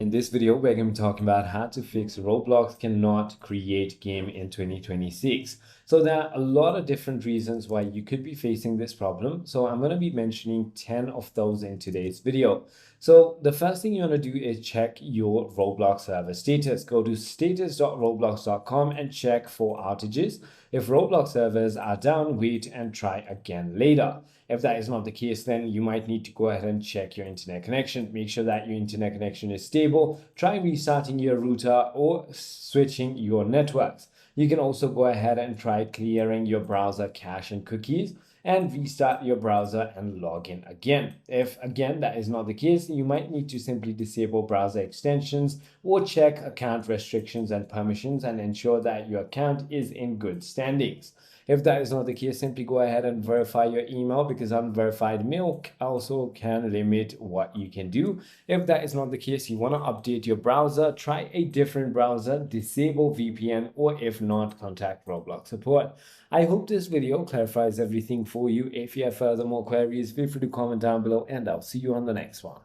In this video, we're going to be talking about how to fix Roblox cannot create game in 2026. So there are a lot of different reasons why you could be facing this problem. So I'm going to be mentioning 10 of those in today's video. So the first thing you want to do is check your Roblox server status. Go to status.roblox.com and check for outages. If Roblox servers are down, wait and try again later. If that is not the case, then you might need to go ahead and check your internet connection. Make sure that your internet connection is stable. Try restarting your router or switching your networks. You can also go ahead and try clearing your browser cache and cookies and restart your browser and log in again. If again that is not the case, you might need to simply disable browser extensions or check account restrictions and permissions and ensure that your account is in good standings. If that is not the case, simply go ahead and verify your email, because unverified mail also can limit what you can do. If that is not the case, you want to update your browser, try a different browser, disable VPN, or if not, contact Roblox support. I hope this video clarifies everything for you. If you have further more queries, feel free to comment down below and I'll see you on the next one.